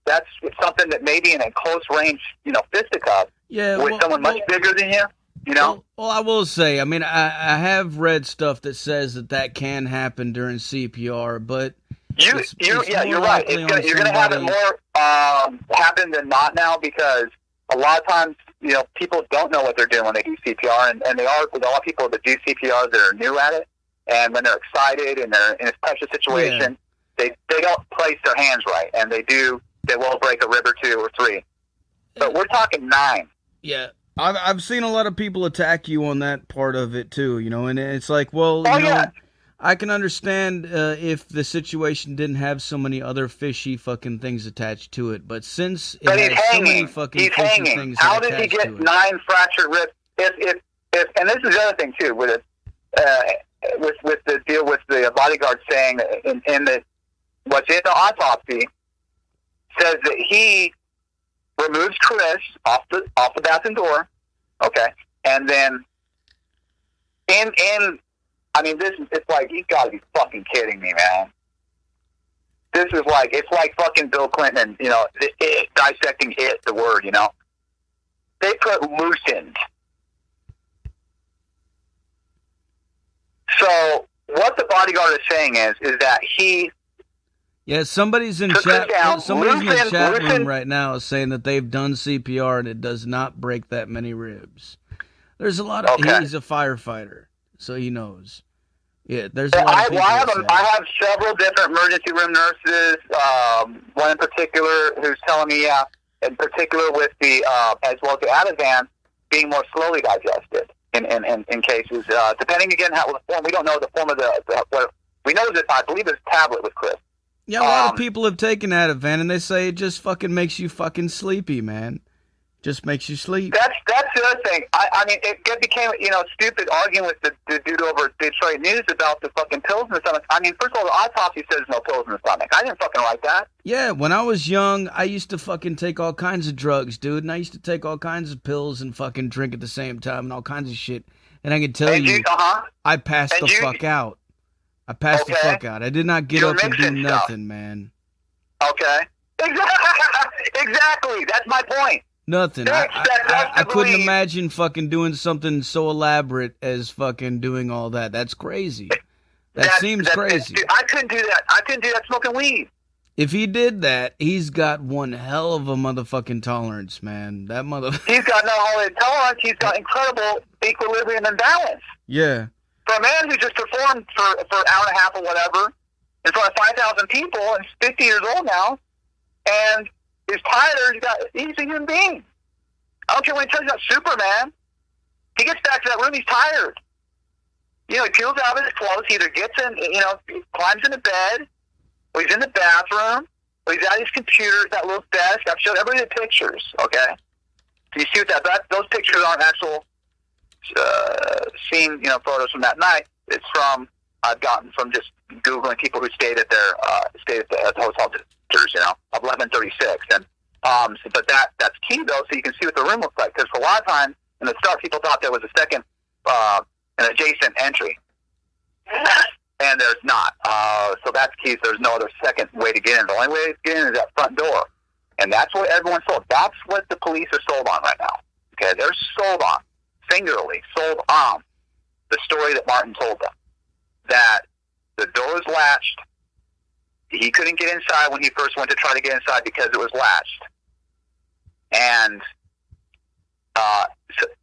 B: That's something that maybe in a close range, you know, fisticuff with someone much bigger than you, you know?
A: Well, I will say, I mean, I have read stuff that says that can happen during CPR, but
B: you're right. You're going to have it more happen than not now, because a lot of times, you know, people don't know what they're doing when they do CPR, and there are a lot of people that do CPR that are new at it, and when they're excited and they're in a special situation, they don't place their hands right, and they will break a rib or two or three. But we're talking 9.
A: Yeah. I've seen a lot of people attack you on that part of it too, you know, and it's like, well, you know, I can understand if the situation didn't have so many other fishy fucking things attached to it, but since it has so many fucking fishy things
B: how did he get 9 fractured ribs? If and this is the other thing too with the deal with the bodyguard saying in the what's in the autopsy says that he removes Chris off the bathroom door, okay, and then I mean, it's like, you gotta be fucking kidding me, man. This is like, it's like fucking Bill Clinton, you know, dissecting the word, you know. They put loosened. So what the bodyguard is saying is that he.
A: Yeah, somebody's in chat. Somebody's in the chat room right now is saying that they've done CPR and it does not break that many ribs. There's a lot of. Okay. He's a firefighter, so he knows. Yeah, there's a lot of people.
B: I have several different emergency room nurses. One in particular who's telling me, in particular with the as well as the Ativan being more slowly digested in cases, depending again how the form. We don't know the form of what we know that I believe it's tablet with Chris.
A: Yeah, a lot of people have taken Ativan and they say it just fucking makes you fucking sleepy, man. Just makes you sleep.
B: That's the other thing. I mean, it became, you know, stupid arguing with the dude over at Detroit News about the fucking pills in the stomach. I mean, first of all, the autopsy says no pills in the stomach. I didn't fucking like that.
A: Yeah, when I was young, I used to fucking take all kinds of drugs, dude, and I used to take all kinds of pills and fucking drink at the same time and all kinds of shit. And I can tell you, I passed the fuck out. I passed the fuck out. I did not get up and do nothing, man.
B: Okay. Exactly. That's my point.
A: Nothing. I couldn't imagine fucking doing something so elaborate as fucking doing all that. That's crazy. That seems crazy.
B: Dude, I couldn't do that. I couldn't do that smoking weed.
A: If he did that, he's got one hell of a motherfucking tolerance, man. That
B: He's got no holiday tolerance. He's got incredible equilibrium and balance.
A: Yeah. For
B: a man who just performed for an hour and a half or whatever in front of 5,000 people and he's 50 years old now, and he's tired. He's a human being. I don't care when he tells you about Superman. He gets back to that room, he's tired. You know, he peels out of his clothes. He either gets in, you know, climbs into bed, or he's in the bathroom, or he's at his computer, that little desk. I've showed everybody the pictures, okay? So you see what those pictures aren't actual scene, you know, photos from that night. It's I've gotten from just Googling people who stayed at the hotel, you know, of 1136. And but that's key though, so you can see what the room looks like. Because for a lot of times in the start, people thought there was a second, an adjacent entry, and there's not. So that's key. So there's no other second way to get in. The only way to get in is that front door, and that's what everyone's sold. That's what the police are sold on right now. Okay, they're sold on, singularly sold on the story that Martin told them, that the door was latched. He couldn't get inside when he first went to try to get inside because it was latched. And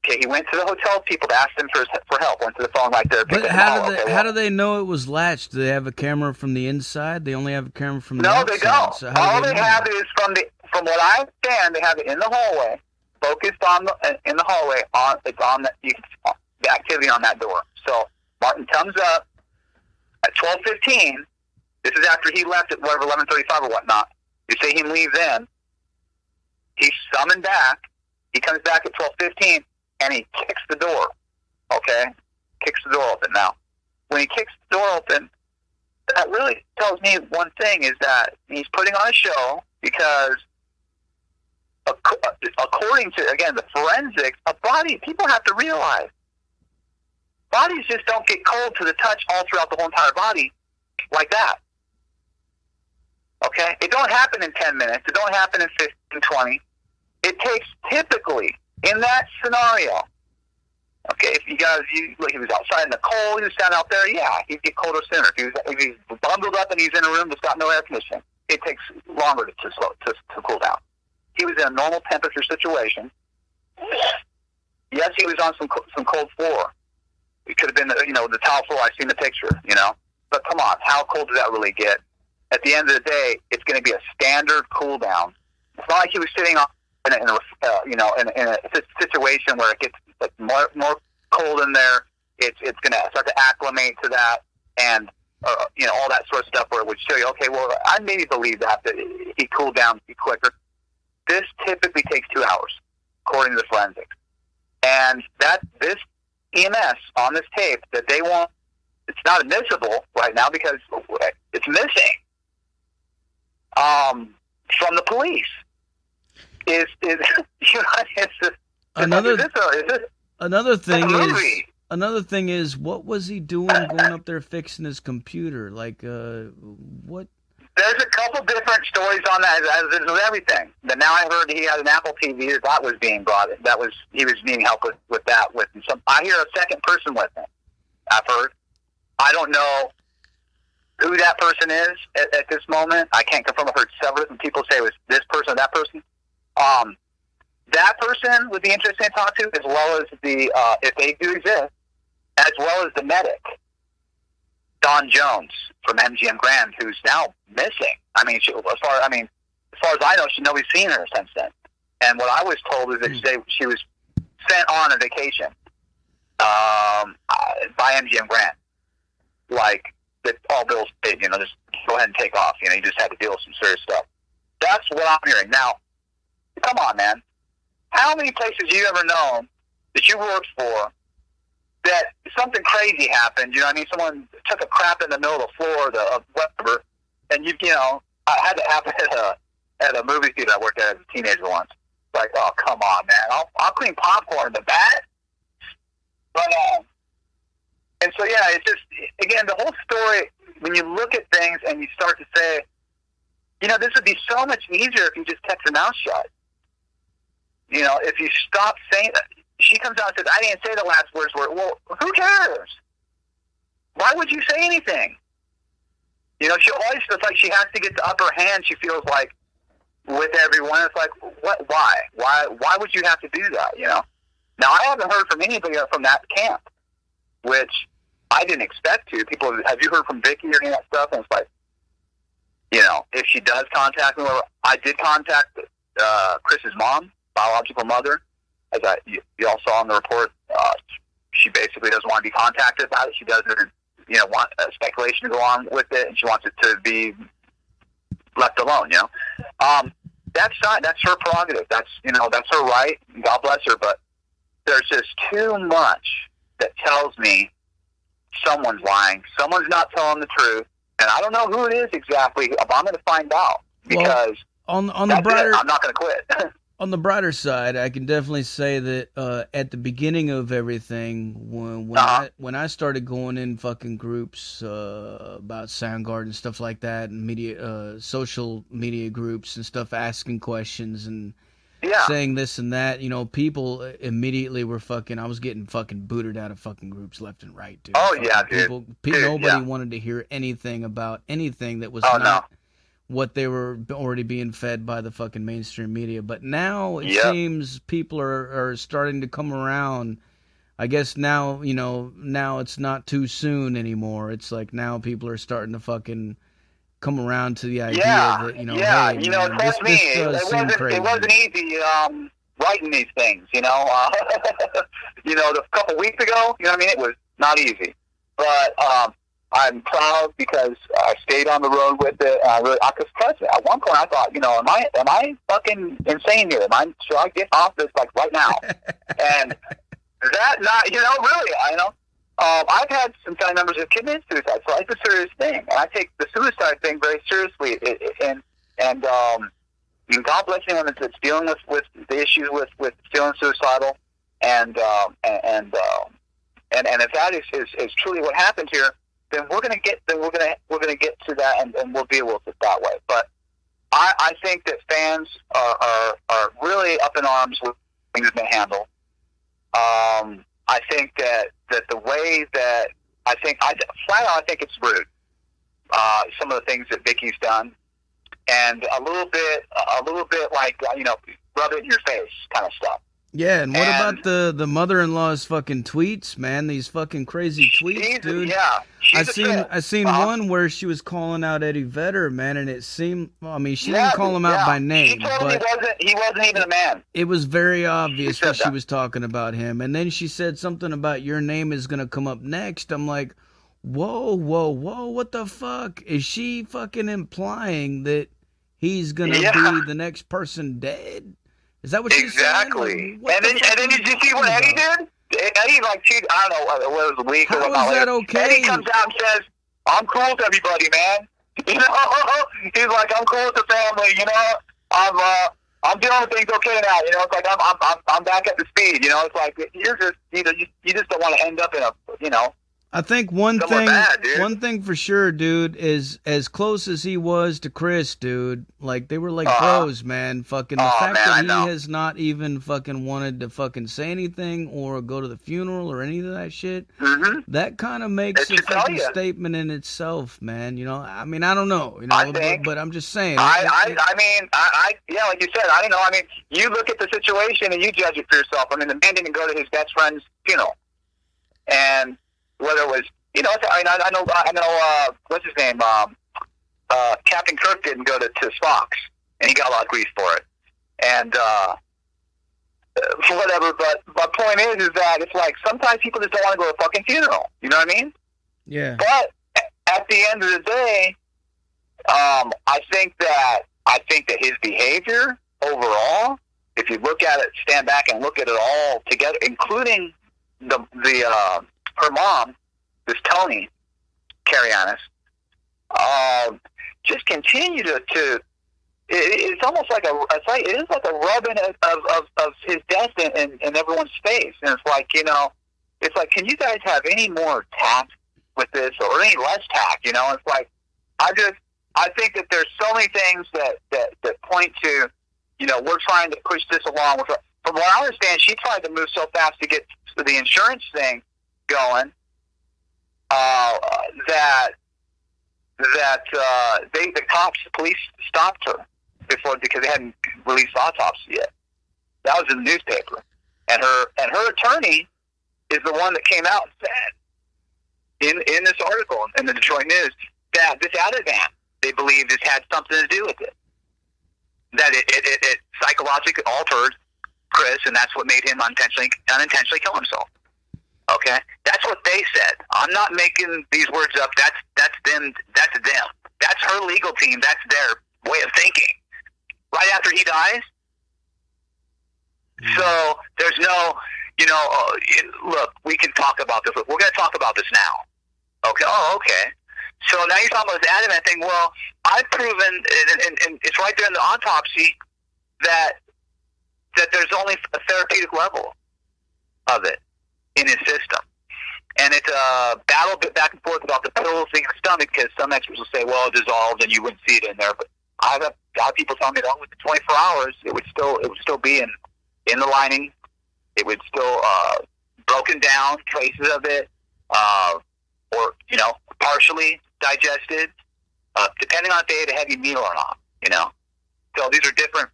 B: he went to the hotel people to ask them for help. Went to the phone right there.
A: But how do they know it was latched? Do they have a camera from the inside? They only have a camera from the outside.
B: No, they don't.
A: So
B: all they have is from what I understand, they have it in the hallway, focused in the hallway the activity on that door. So Martin comes up at 12:15. This is after he left at whatever 11:35 or whatnot. You see him leave then. He's summoned back. He comes back at 12:15 and he kicks the door. Okay, kicks the door open. Now, when he kicks the door open, that really tells me one thing, is that he's putting on a show, because according to, again, the forensics, people have to realize, bodies just don't get cold to the touch all throughout the whole entire body like that. Okay? It don't happen in 10 minutes. It don't happen in 15, 20. It takes typically, in that scenario, okay, if he was outside in the cold, he was standing out there, yeah, he'd get colder sooner. If he's bundled up and he's in a room that's got no air conditioning, it takes longer to cool down. He was in a normal temperature situation. Yes, he was on some cold floor. It could have been, the tile floor. I've seen the picture, But come on, how cold does that really get? At the end of the day, it's going to be a standard cool down. It's not like he was sitting in a situation where it gets like more cold in there. It's going to start to acclimate to that, and all that sort of stuff where it would show you, okay, well, I maybe believe that he cooled down quicker. This typically takes 2 hours, according to the forensics. And this EMS on this tape that they want, it's not admissible right now because it's missing from the police. Is
A: Another thing is, what was he doing going up there fixing his computer? Like, what?
B: There's a couple different stories on that, as with everything. But now I heard he had an Apple TV that was being brought. He was needing help with that. I hear a second person with him. I've heard. I don't know who that person is at this moment. I can't confirm. I've heard several different people say it was this person or that person. That person would be interesting to talk to, as well as the, if they do exist, as well as the medic, Dawn Jones from MGM Grand, who's now missing. I mean, as far as I know, nobody's seen her since then. And what I was told is that she was sent on a vacation by MGM Grand, like that all bills paid. Just go ahead and take off. You just had to deal with some serious stuff. That's what I'm hearing now. Come on, man. How many places have you ever known that you worked for that something crazy happened? Someone took a crap in the middle of the floor of whatever, and I had to happen at a movie theater I worked at as a teenager once. Like, oh, come on, man. I'll clean popcorn in the bat. But, and so, yeah, it's just, again, the whole story, when you look at things and you start to say, this would be so much easier if you just kept your mouth shut. If you stop saying that, she comes out and says, I didn't say the last words were, well, who cares? Why would you say anything? She always feels like she has to get the upper hand, she feels like, with everyone. It's like, what? Why? Why would you have to do that, Now, I haven't heard from anybody from that camp, which I didn't expect to. People, have you heard from Vicky or any of that stuff? And it's like, if she does contact me, I did contact Chris's mom, biological mother, as you all saw in the report. She basically doesn't want to be contacted about it. She doesn't, want speculation to go on with it, and she wants it to be left alone. That's her prerogative. That's her right. God bless her. But there's just too much that tells me someone's lying. Someone's not telling the truth, and I don't know who it is exactly. But I'm going to find out because
A: on the brighter,
B: I'm not going to quit.
A: On the brighter side, I can definitely say that at the beginning of everything, when I started going in fucking groups about Soundgarden and stuff like that, and social media groups and stuff, asking questions and saying this and that, people immediately were I was getting fucking booted out of fucking groups left and right, dude.
B: Oh, yeah, dude.
A: Nobody wanted to hear anything about anything that was not what they were already being fed by the fucking mainstream media. But now it seems people are starting to come around. I guess now, now it's not too soon anymore. It's like now people are starting to fucking come around to the idea that, hey, man,
B: trust me, it wasn't easy writing these things, the couple weeks ago, it was not easy. But I'm proud because I stayed on the road with it. Because at one point I thought, am I fucking insane here? Should I get off this right now? And that really, I've had some family members who commit suicide, so it's a serious thing, and I take the suicide thing very seriously. And And God bless anyone that's dealing with the issues with feeling suicidal, and if that is truly what happened here, then we're gonna get to that, and we'll deal with it that way. But I think that fans are really up in arms with things being handled. I think that the way that I think it's rude. Some of the things that Vicky's done, and a little bit like rub it in your face kind of stuff.
A: Yeah, and what about the mother-in-law's fucking tweets, man? These fucking crazy tweets, dude.
B: Yeah,
A: I seen one where she was calling out Eddie Vedder, man, and it seemed, I mean, she didn't call him out by name,
B: she told him he wasn't even a man.
A: It was very obvious that she was talking about him, and then she said something about your name is gonna come up next. I'm like, whoa, what the fuck? Is she fucking implying that he's gonna be the next person dead? Is that what she's saying?
B: Exactly. And then did you see what Eddie did? Eddie, I don't know, what was a week or whatnot.
A: How is that okay?
B: Eddie comes out and says, I'm cool with everybody, man. He's like, I'm cool with the family, I'm dealing with things okay now, it's like I'm back up to speed, it's like you're just you just don't want to end up in a
A: I think one thing for sure, dude, is as close as he was to Chris, dude, like they were like bros, man. Fucking the fact that he has not even fucking wanted to fucking say anything or go to the funeral or any of that shit, that kind of makes a fucking statement in itself, man. I mean, I don't know, but I'm just saying.
B: I mean, like you said, I don't know. I mean, you look at the situation and you judge it for yourself. I mean, the man didn't go to his best friend's funeral, and whether it was, I know, what's his name? Captain Kirk didn't go to Fox, and he got a lot of grief for it. And whatever. But my point is that it's like sometimes people just don't want to go to a fucking funeral. You know what I mean?
A: Yeah.
B: But at the end of the day, I think that his behavior overall, if you look at it, stand back and look at it all together, including her mom, this Tony Karayanis, just continue to it's almost like it is like a rubbing of his death in everyone's face, and it's like it's like, can you guys have any more tact with this or any less tact? It's like I think that there's so many things that point to we're trying to push this along with. From what I understand, she tried to move so fast to get the insurance thing going, the police stopped her because they hadn't released the autopsy yet. That was in the newspaper, and her attorney is the one that came out and said in this article in the Detroit News that this Ativan, they believe, has had something to do with it. That it psychologically altered Chris, and that's what made him unintentionally kill himself. Okay, that's what they said. I'm not making these words up. That's them. That's them. That's her legal team. That's their way of thinking. Right after he dies. So there's no, look, we can talk about this. We're going to talk about this now. Okay. Oh, okay. So now you're talking about this Ativan thing. Well, I've proven, and it's right there in the autopsy, that there's only a therapeutic level of it in his system. And it's a battle back and forth about the pills thing in the stomach, because some experts will say, well, it dissolved and you wouldn't see it in there. But I've got a lot of people telling me that within 24 hours, it would still be in the lining. It would still broken down, traces of it, or partially digested, depending on if they ate a heavy meal or not. So these are different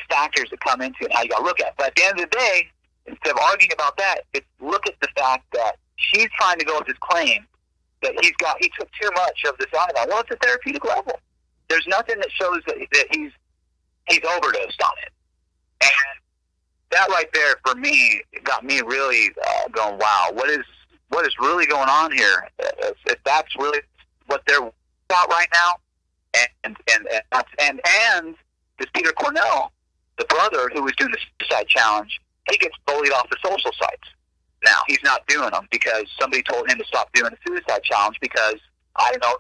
B: factors that come into it, how you got to look at it. But at the end of the day, instead of arguing about that, look at the fact that she's trying to go with this claim that he took too much of this Ativan. Well, it's a therapeutic level. There's nothing that shows that he's overdosed on it. And that right there, for me, got me really going, wow, what is really going on here? If that's really what they're about right now, and this Peter Cornell, the brother who was doing the suicide challenge, he gets bullied off the social sites. Now, he's not doing them because somebody told him to stop doing the suicide challenge because, I don't know,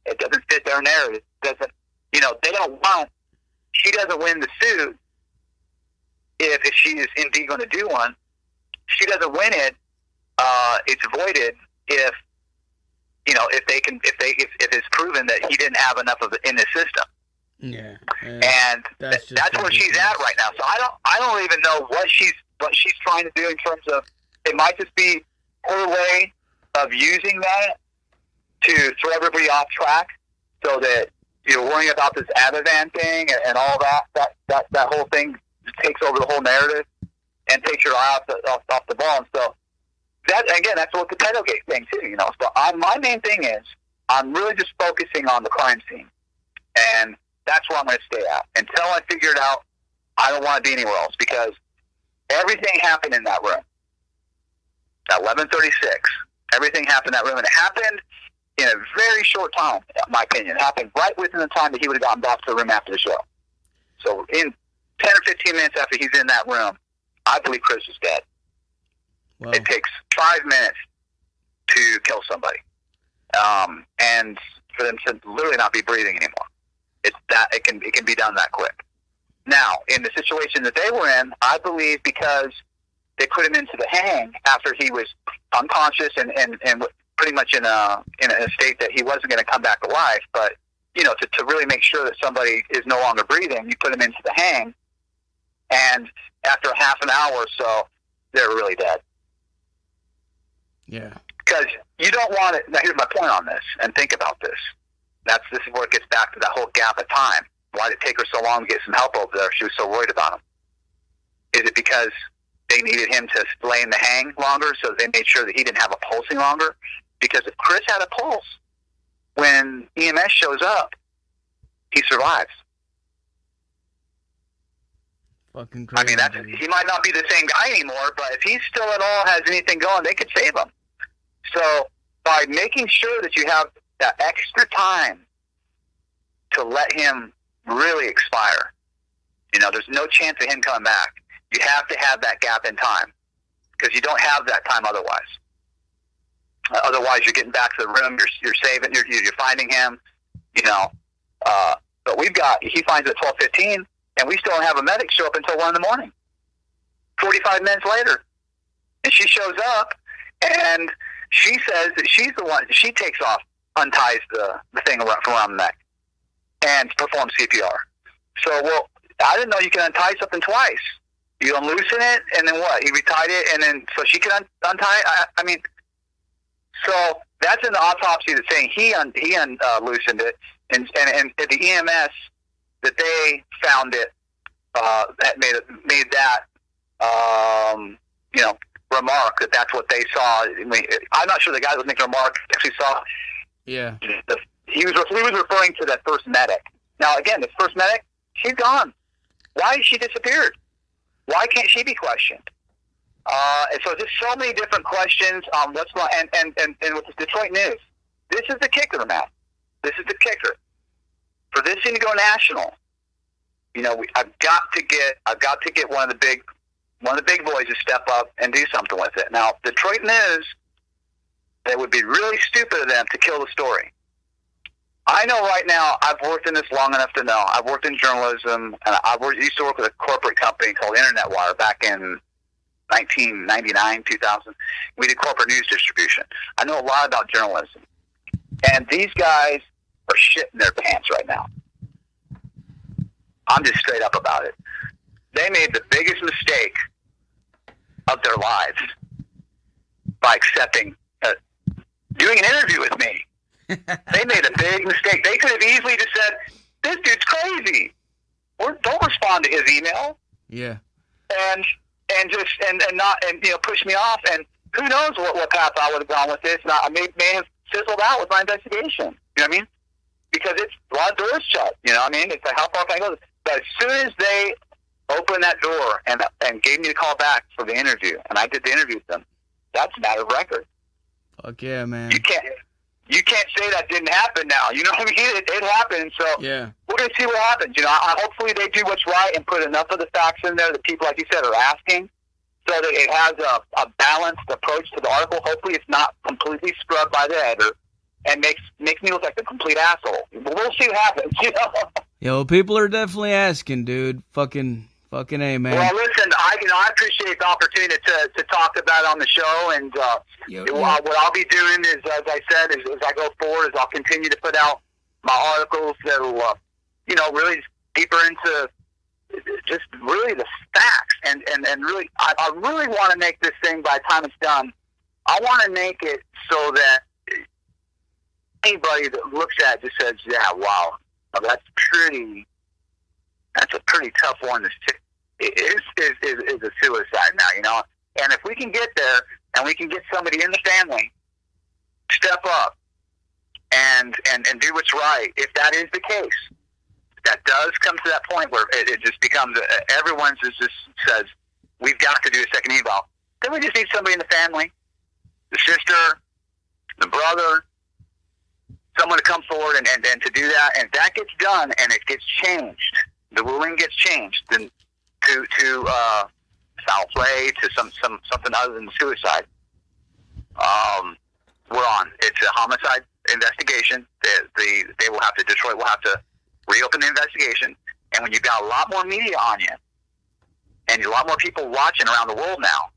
B: it doesn't fit their narrative. It doesn't, they don't want she doesn't win the suit, if she is indeed going to do one, she doesn't win it. It's voided if it's proven that he didn't have enough of it in the system.
A: Yeah,
B: and that's where she's at right now. So I don't even know what she's trying to do in terms of, it might just be her way of using that to throw everybody off track, so that you're worrying about this Ativan thing and all that whole thing takes over the whole narrative and takes your eye off the ball. And so that's what the Pedogate thing too, So my main thing is, I'm really just focusing on the crime scene, and that's where I'm going to stay at until I figure it out. I don't want to be anywhere else, because everything happened in that room at 11:36. Everything happened in that room, and it happened in a very short time, in my opinion. It happened right within the time that he would have gotten back to the room after the show. So in 10 or 15 minutes after he's in that room, I believe Chris is dead. Wow. It takes 5 minutes to kill somebody, and for them to literally not be breathing anymore. It can be done that quick. Now, in the situation that they were in, I believe because they put him into the hang after he was unconscious and pretty much in a state that he wasn't going to come back to life, but to really make sure that somebody is no longer breathing, you put him into the hang, and after half an hour or so, they're really dead.
A: Yeah.
B: Because you don't want it. Now, here's my point on this, and think about this. This is where it gets back to that whole gap of time. Why did it take her so long to get some help over there? She was so worried about him. Is it because they needed him to lay in the hang longer, so they made sure that he didn't have a pulsing longer? Because if Chris had a pulse, when EMS shows up, he survives.
A: Fucking crazy.
B: I mean, he might not be the same guy anymore, but if he still at all has anything going, they could save him. So by making sure that you have that extra time to let him really expire, there's no chance of him coming back. You have to have that gap in time, because you don't have that time otherwise. Otherwise, you're getting back to the room. You're saving. You're finding him. But he finds it at 12:15, and we still don't have a medic show up until 1 in the morning. 45 minutes later, and she shows up, and she says that she's the one. She takes off, unties the thing around the neck, and performs CPR. So, well, I didn't know you can untie something twice. You unloosen it, and then what? He retied it, and then so she can untie. I mean, so that's in the autopsy that's saying he loosened it, and the EMS that they found it that made that remark that that's what they saw. I mean, I'm not sure the guy that was making a remark actually saw.
A: Yeah.
B: He was referring to that first medic. Now again, this first medic, she's gone. Why has she disappeared? Why can't she be questioned? And so just so many different questions on what's going on. And with the Detroit News, this is the kicker, Matt. This is the kicker. For this thing to go national, I've got to get one of the big boys to step up and do something with it. Now, Detroit News, it would be really stupid of them to kill the story. I know right now, I've worked in this long enough to know. I've worked in journalism, and used to work with a corporate company called Internet Wire back in 1999, 2000. We did corporate news distribution. I know a lot about journalism. And these guys are shitting their pants right now. I'm just straight up about it. They made the biggest mistake of their lives by accepting, doing an interview with me. They made a big mistake. They could have easily just said, "This dude's crazy. Don't respond to his email."
A: Yeah.
B: And not push me off. And who knows what path I would have gone with this? And I may have fizzled out with my investigation. You know what I mean? Because it's a lot of doors shut. You know what I mean? It's like, how far can I go? But as soon as they opened that door and gave me the call back for the interview, and I did the interview with them, that's a matter of record.
A: Fuck yeah, man.
B: You can't say that didn't happen now. You know what I mean? It happened. So
A: yeah,
B: we're going to see what happens. Hopefully they do what's right and put enough of the facts in there that people, like you said, are asking, so that it has a balanced approach to the article. Hopefully it's not completely scrubbed by the editor and makes me look like a complete asshole. But we'll see what happens.
A: Yo, people are definitely asking, dude. Fucking A, man.
B: Well, listen, I appreciate the opportunity to talk about it on the show, and what I'll be doing is, as I said, as I go forward, is I'll continue to put out my articles that'll, really deeper into just really the facts, and really, I really want to make this thing, by the time it's done, I want to make it so that anybody that looks at it just says, yeah, wow, that's a pretty tough one to stick. It is a suicide now, And if we can get there, and we can get somebody in the family step up and do what's right, if that is the case, that does come to that point where it just becomes everyone's just says we've got to do a second eval. Then we just need somebody in the family, the sister, the brother, someone to come forward and to do that. And if that gets done and it gets changed, the ruling gets changed, then to foul play, to something other than suicide. We're on. It's a homicide investigation. Detroit will have to reopen the investigation. And when you've got a lot more media on you, and a lot more people watching around the world now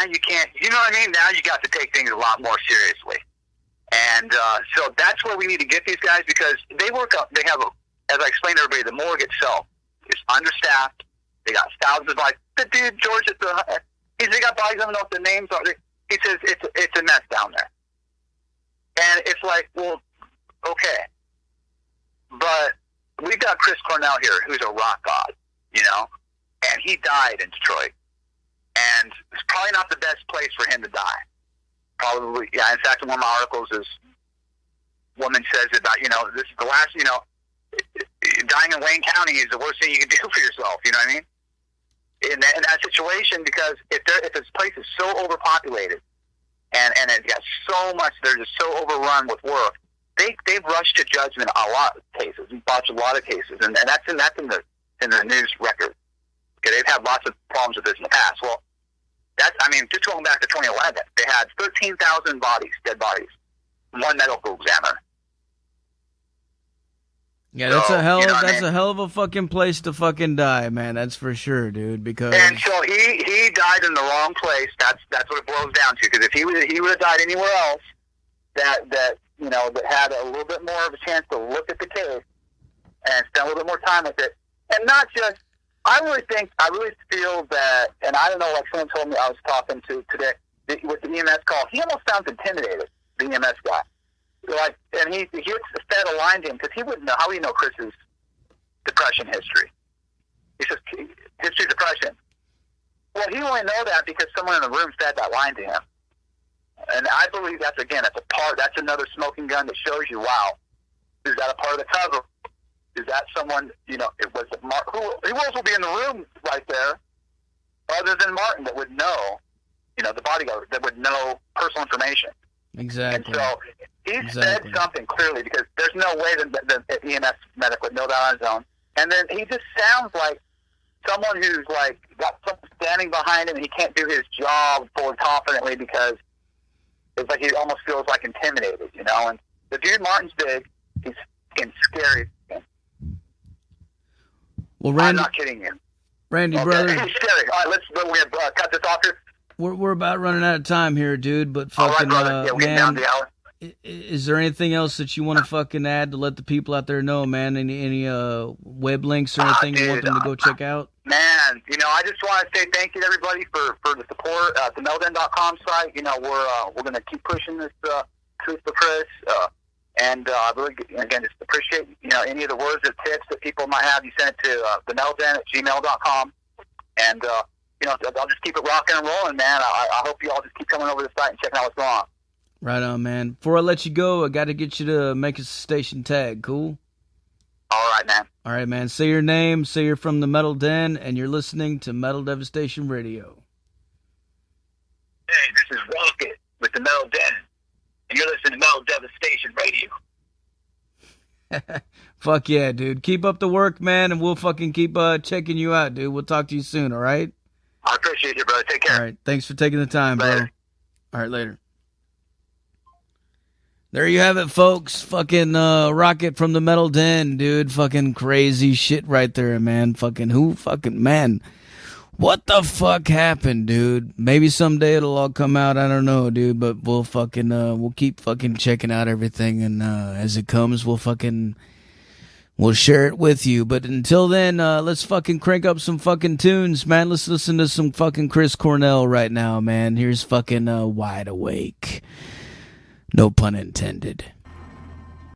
B: you can't, you know what I mean? Now you got to take things a lot more seriously. And so that's where we need to get these guys, because they have, as I explained to everybody, the morgue itself is understaffed. They got thousands of bodies. The dude, George, they got bodies, I don't know what the names are. He says it's a mess down there. And it's like, well, okay. But we've got Chris Cornell here, who's a rock god, and he died in Detroit. And it's probably not the best place for him to die. Probably, yeah. In fact, in one of my articles is, woman says about, this is the last, dying in Wayne County is the worst thing you can do for yourself. You know what I mean? In that situation, because if this place is so overpopulated and it's got so much, they're just so overrun with work, they've rushed to judgment a lot of cases. We've botched a lot of cases, and that's in the news record. Okay, they've had lots of problems with this in the past. Well, just going back to 2011, they had 13,000 dead bodies, one medical examiner.
A: Yeah, that's a hell of a fucking place to fucking die, man. That's for sure, dude. Because
B: so he died in the wrong place. That's what it boils down to. Because if he would have died anywhere else, that had a little bit more of a chance to look at the case and spend a little bit more time with it, and not just. I really feel that, and I don't know, like someone told me I was talking to today with the EMS call, he almost sounds intimidated, the EMS guy. Like, and he gets fed a line to him because he wouldn't know. How would he know Chris's depression history? He says, history of depression. Well, he only know that because someone in the room fed that line to him. And I believe that's another smoking gun that shows you, wow, is that a part of the cover? Is that someone, it was Martin, who else will be in the room right there other than Martin that would know, the bodyguard, that would know personal information.
A: Exactly.
B: And so he said something clearly, because there's no way that the EMS medic would know that on his own. And then he just sounds like someone who's like got someone standing behind him and he can't do his job fully confidently because it's like he almost feels like intimidated, And the dude Martin's big, he's fucking scary.
A: Well, Randy,
B: I'm not kidding you.
A: Randy, brother.
B: He's scary. All right, we'll cut this off here.
A: We're about running out of time here, dude. But fucking,
B: all right, brother. We're getting down to the hour.
A: Is there anything else that you want to fucking add to let the people out there know, man? Any web links or anything you want them to go check out?
B: Man, I just want to say thank you to everybody for the support. The meldden.com site. We're going to keep pushing this Truth for Chris. And I really, again, just appreciate, any of the words or tips that people might have. You send it to the Meldden at gmail.com. And, I'll just keep it rocking and rolling, man. I hope you all just keep coming over to the site and checking out what's going on.
A: Right on, man. Before I let you go, I got to get you to make us a station tag. Cool?
B: All right, man.
A: All right, man. Say your name, say you're from the Metal Den, and you're listening to Metal Devastation Radio.
B: Hey, this is Rocket with the Metal Den, and you're listening to Metal Devastation Radio.
A: Fuck yeah, dude. Keep up the work, man, and we'll fucking keep checking you out, dude. We'll talk to you soon, all right?
B: I appreciate you, brother. Take care.
A: All right. Thanks for taking the time,
B: later.
A: Bro. All right, later. There you have it, folks. Fucking Rocket from the Metal Den, dude. Fucking crazy shit right there, man. Man. What the fuck happened, dude? Maybe someday it'll all come out. I don't know, dude. But we'll keep fucking checking out everything, and as it comes, we'll share it with you. But until then, let's fucking crank up some fucking tunes, man. Let's listen to some fucking Chris Cornell right now, man. Here's fucking Wide Awake. No pun intended.